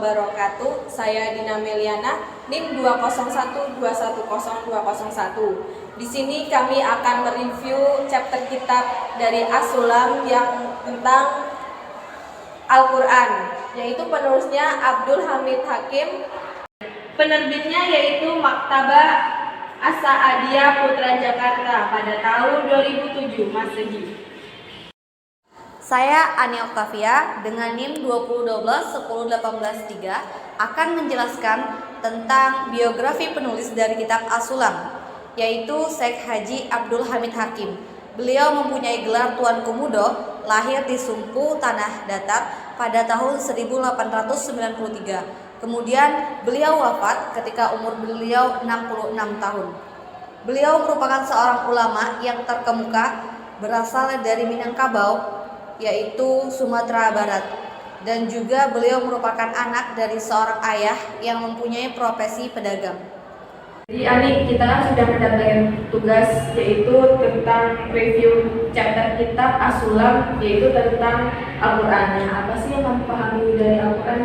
wabarakatuh. Saya Dina Meliana, NIM 201210201. Di sini kami akan mereview chapter kitab dari As-Sulam yang tentang Al-Quran, yaitu penulisnya Abdul Hamid Hakim. Penerbitnya yaitu Maktabah As-Sa'adiyah Putra Jakarta pada tahun 2007 Masehi. Saya Ani Oktavia dengan NIM 2012-10183 akan menjelaskan tentang biografi penulis dari kitab As-Sulam, yaitu Syekh Haji Abdul Hamid Hakim. Beliau mempunyai gelar Tuan Komodo, lahir di Sumpu, Tanah Datar pada tahun 1893. Kemudian beliau wafat ketika umur beliau 66 tahun. Beliau merupakan seorang ulama yang terkemuka berasal dari Minangkabau, yaitu Sumatera Barat, dan juga beliau merupakan anak dari seorang ayah yang mempunyai profesi pedagang. Jadi Ani, kita kan sudah mendapatkan tugas yaitu tentang review chapter kitab As-Sulam, yaitu tentang Al-Quran. Apa sih yang kamu pahami dari Al-Quran?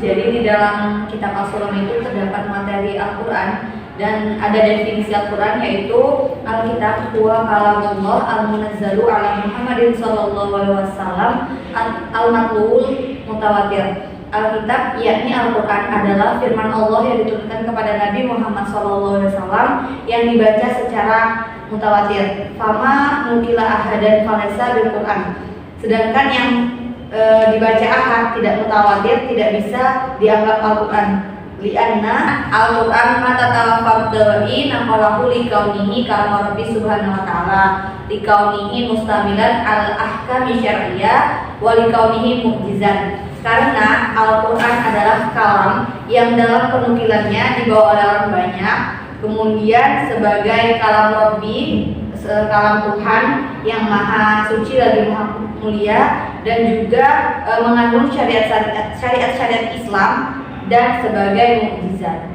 Jadi di dalam kitab As-Sulam itu terdapat materi Al-Quran dan ada definisi Al-Quran, yaitu Al-Kitab huwa kalamullah al-munazzalu ala Muhammadin sallallahu alaihi wasallam al-matlul mutawatir. Al-Kitab yakni Al-Quran adalah firman Allah yang diturunkan kepada Nabi Muhammad sallallahu alaihi wasallam yang dibaca secara mutawatir. Fama nukila ahadan falaysa bil Quran. Sedangkan yang dibaca ahad tidak mutawatir tidak bisa dianggap Al-Quran. Lianna Al-Quran matatawafadai naqalahu likaunihi kalam Rabbi subhanahu wa ta'ala likaunihi mustamilan al-ahkami syar'iyah wa likaunihi mu'jizan. Karena Al-Quran adalah kalam yang dalam penukilannya dibawa oleh orang banyak, kemudian sebagai kalam Rabbi, kalam Tuhan yang maha suci lagi maha mulia, dan juga mengandung syariat-syariat Islam dan sebagai mukjizat.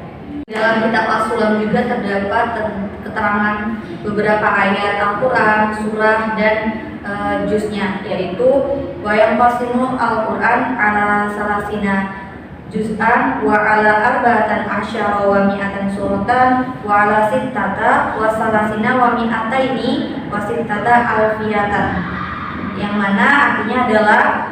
Dalam kitab As-Sulam juga terdapat keterangan beberapa ayat Al-Quran, surah dan juznya, yaitu wa yanqasimu Al-Quran ala salasina juz'an wa ala arba'atan asyara wa mi'atan suratan wa ala sittata wa salasina wa mi'ataini wa sittata alfiyatan, yang mana artinya adalah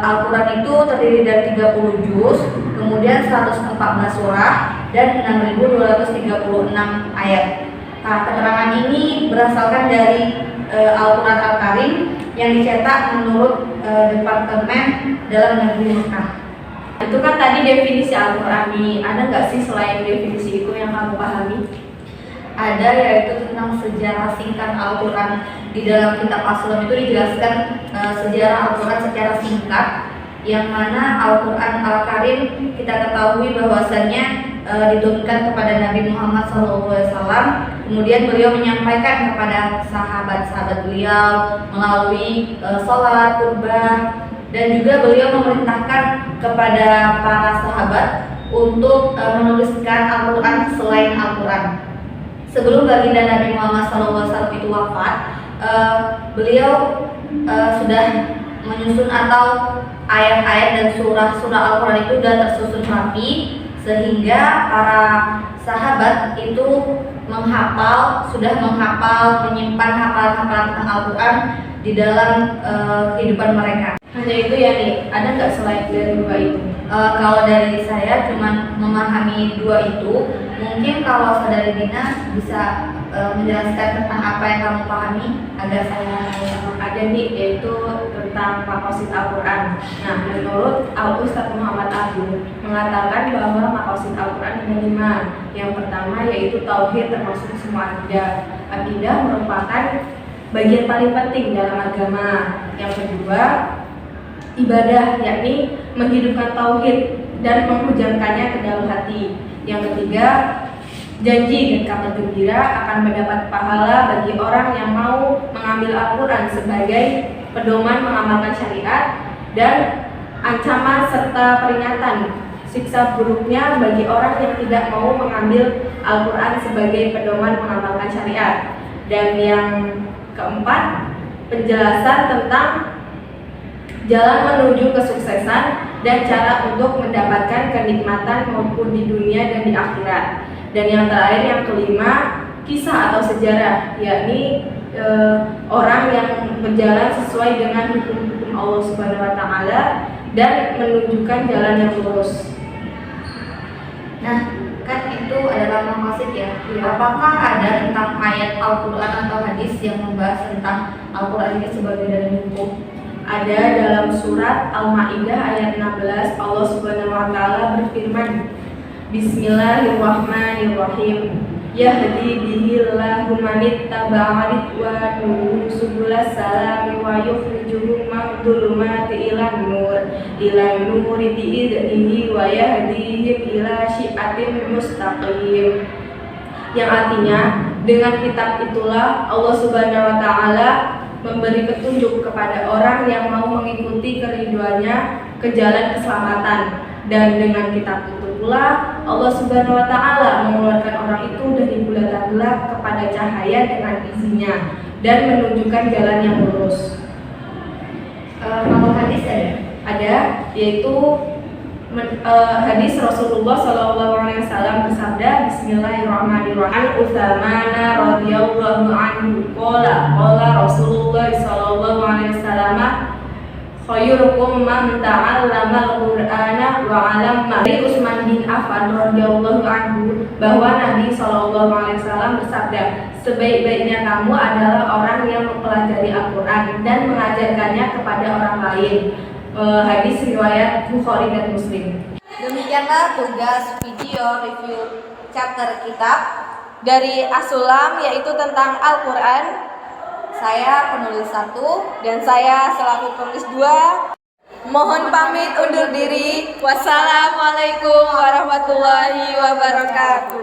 Al-Quran itu terdiri dari 30 juz, kemudian 114 surah dan 6.236 ayat. Nah, keterangan ini berasalkan dari Al-Quran Al-Karim yang dicetak menurut Departemen Dalam Negeri Mekah. Itu kan tadi definisi Al-Quran. Ada nggak sih selain definisi itu yang kamu pahami? Ada, yaitu tentang sejarah singkat Al-Quran. Di dalam kitab As-Sulam itu dijelaskan sejarah Al-Quran secara singkat, yang mana Al-Quran Al-Karim kita ketahui bahwasannya diturunkan kepada Nabi Muhammad SAW. Kemudian beliau menyampaikan kepada sahabat-sahabat beliau melalui sholat, khutbah, dan juga beliau memerintahkan kepada para sahabat untuk menuliskan Al-Quran selain Al-Quran. Sebelum baginda Nabi Muhammad SAW itu wafat, beliau sudah menyusun atau ayat-ayat dan surah-surah Al-Quran itu sudah tersusun rapi, sehingga para sahabat itu sudah menghafal, menyimpan hafalan-hafalan tentang Al-Quran di dalam kehidupan mereka. Hanya itu ya nih, ada nggak selain dari dua itu? Kalau dari saya cuma memahami dua itu. Mungkin kalau saudari Dina bisa menjelaskan tentang apa yang kamu pahami agar saya ada nih, yaitu tentang maqasid Al-Quran. Nah, menurut Al-Ustaz Muhammad Abu mengatakan bahwa maqasid Al-Quran ada 5. Yang pertama yaitu tauhid, termasuk semua akidah. Akidah merupakan bagian paling penting dalam agama. Yang kedua, ibadah, yakni menghidupkan tauhid dan menghujamkannya ke dalam hati. Yang ketiga, janji dan kabar gembira akan mendapat pahala bagi orang yang mau mengambil Al-Quran sebagai pedoman mengamalkan syariat, dan ancaman serta peringatan siksa buruknya bagi orang yang tidak mau mengambil Al-Quran sebagai pedoman mengamalkan syariat. Dan yang keempat, penjelasan tentang jalan menuju kesuksesan dan cara untuk mendapatkan kenikmatan maupun di dunia dan di akhirat. Dan yang terakhir, yang kelima, kisah atau sejarah, yakni orang yang berjalan sesuai dengan hukum-hukum Allah Subhanahu wa taala dan menunjukkan jalan yang lurus. Nah, kan itu adalah maqasid ya. Apakah ada tentang ayat Al-Qur'an atau hadis yang membahas tentang Al-Qur'an ini sebagai dalil hukum? Ada dalam surat Al-Maidah ayat 16, Allah Subhanahu wa taala berfirman, Bismillahirrahmanirrahim. Yahdi bihillahu manittaba'a ridwanahu subulas salami wa yukhrijuhum min dhulumati ilan nuri bi'idnihi wa yahdihim ila syi'atin mustaqim. Yang artinya, dengan kitab itulah Allah Subhanahu wa taala memberi petunjuk kepada orang yang mau mengikuti kerinduannya ke jalan keselamatan, dan dengan kitab itu pula Allah Subhanahu wa taala mengeluarkan orang itu dari bulatan gelap kepada cahaya dengan izinnya dan menunjukkan jalan yang lurus. Kalau hadis ada, yaitu hadis Rasulullah SAW bersabda, Bismillahirrahmanirrahim. Utsmana radhiyallahu anhu qala Rasulullah SAW, khairukum man ta'allama al-Qur'ana wa 'allama. Dari Utsman bin Affan radhiyallahu anhu bahwa Nabi SAW bersabda, sebaik-baiknya kamu adalah orang yang mempelajari Al-Qur'an dan mengajarkannya kepada orang lain. Hadis riwayat Bukhari dan Muslim. Demikianlah tugas video review chapter kitab dari As-Sulam, yaitu tentang Al-Qur'an. Saya penulis 1 dan saya selaku penulis 2. Mohon pamit undur diri. Wassalamualaikum warahmatullahi wabarakatuh.